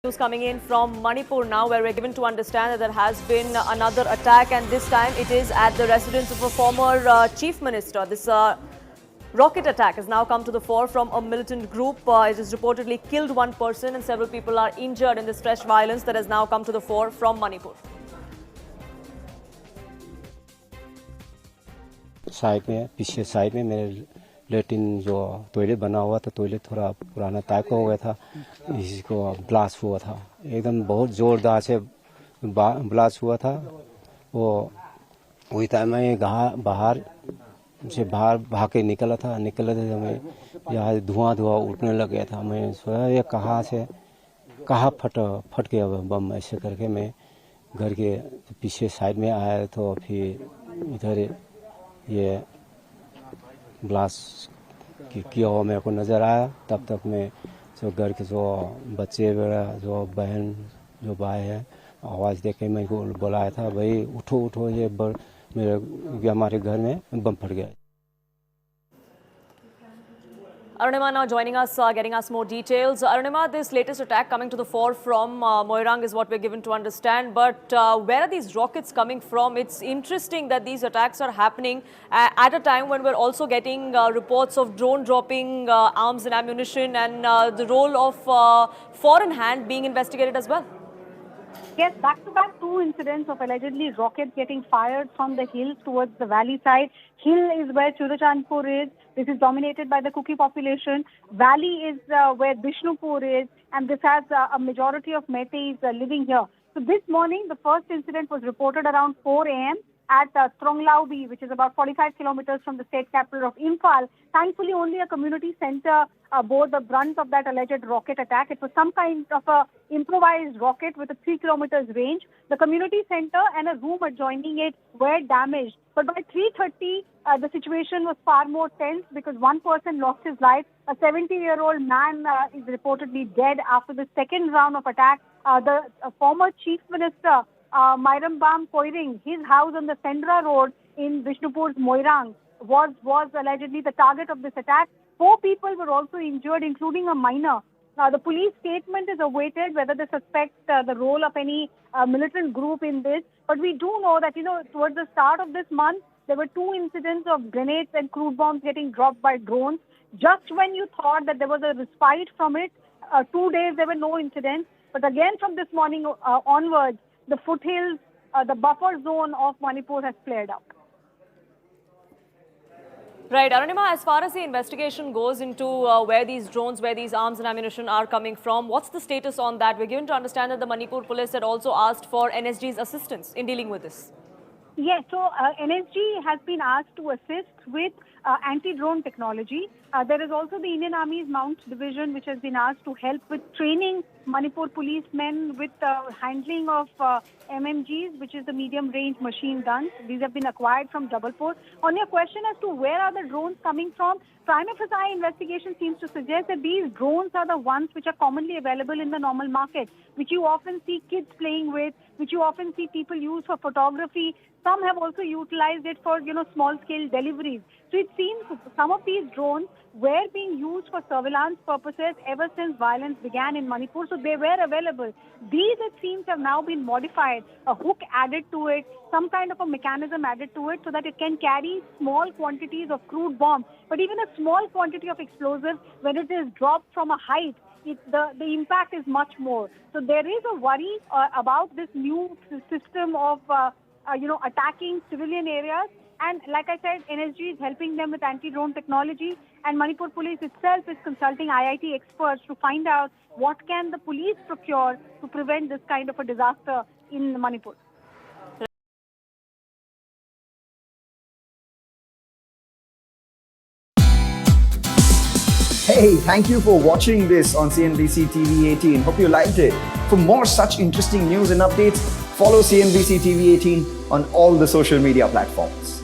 News coming in from Manipur now, where we're given to understand that there has been another attack, and this time it is at the residence of a former chief minister. This rocket attack has now come to the fore from a militant group. It has reportedly killed one person and several people are injured in this fresh violence that has now come to the fore from Manipur. पीछे side में मेरे Latin जो toilet बना हुआ था, toilet थोड़ा पुराना type का हो गया था, इसको ब्लास्ट हुआ था। एकदम बहुत जोरदार से ब्लास्ट हुआ था। वो वही टाइम में बाहर भाग के निकले थे तो मैं यहाँ धुआं उठने लग गया था। मैं सोचा ये कहाँ फट गया बम, ऐसे करके मैं घर के पीछे साइड में आया तो फिर इधर ये ब्लास्ट किया हुआ मेरे को नज़र आया। तब तक मैं जो घर के जो बच्चे वगैरह, जो बहन, जो भाई है, आवाज़ दे के मेरे को बुलाया था, भाई उठो ये हमारे घर में बम फट गया। Arunima now joining us, getting us more details. Arunima, this latest attack coming to the fore from Moirang is what we're given to understand. But where are these rockets coming from? It's interesting that these attacks are happening at a time when we're also getting reports of drone dropping arms and ammunition, and the role of foreign hand being investigated as well. Yes, back-to-back two incidents of allegedly rockets getting fired from the hills towards the valley side. Hill is where Churachandpur is. This is dominated by the Kuki population. Valley is where Bishnupur is, and this has a majority of Meiteis living here. So this morning, the first incident was reported around 4 a.m. at Tronglaubi, which is about 45 kilometers from the state capital of Imphal. Thankfully, only a community center bore the brunt of that alleged rocket attack. It was some kind of a improvised rocket with a 3 kilometers range. The community center and a room adjoining it were damaged. But by 3:30, the situation was far more tense because one person lost his life. A 70-year-old man is reportedly dead after the second round of attack. The former chief minister, Mairambam Koiring, his house on the Sendra Road in Bishnupur's Moirang was allegedly the target of this attack. 4 people were also injured, including a minor. The police statement is awaited whether they suspect the role of any militant group in this. But we do know that, towards the start of this month, there were 2 incidents of grenades and crude bombs getting dropped by drones. Just when you thought that there was a respite from it, 2 days there were no incidents. But again, from this morning onwards, the foothills, the buffer zone of Manipur has flared up. Right, Arunima, as far as the investigation goes into where these drones, where these arms and ammunition are coming from, what's the status on that? We're given to understand that the Manipur police had also asked for NSG's assistance in dealing with this. Yes, so NSG has been asked to assist with anti-drone technology. There is also the Indian Army's Mount Division, which has been asked to help with training Manipur policemen with handling of MMGs, which is the medium-range machine guns. These have been acquired from Jabalpur. On your question as to where are the drones coming from, prima facie investigation seems to suggest that these drones are the ones which are commonly available in the normal market, which you often see kids playing with, which you often see people use for photography. Some have also utilized it for, small-scale deliveries. So it seems some of these drones were being used for surveillance purposes ever since violence began in Manipur. So they were available. These, it seems, have now been modified, a hook added to it, some kind of a mechanism added to it so that it can carry small quantities of crude bomb. But even a small quantity of explosives, when it is dropped from a height, the impact is much more. So there is a worry about this new system of attacking civilian areas. And like I said, NSG is helping them with anti-drone technology, and Manipur Police itself is consulting IIT experts to find out what can the police procure to prevent this kind of a disaster in Manipur. Hey, thank you for watching this on CNBC TV 18. Hope you liked it. For more such interesting news and updates, follow CNBC TV 18 on all the social media platforms.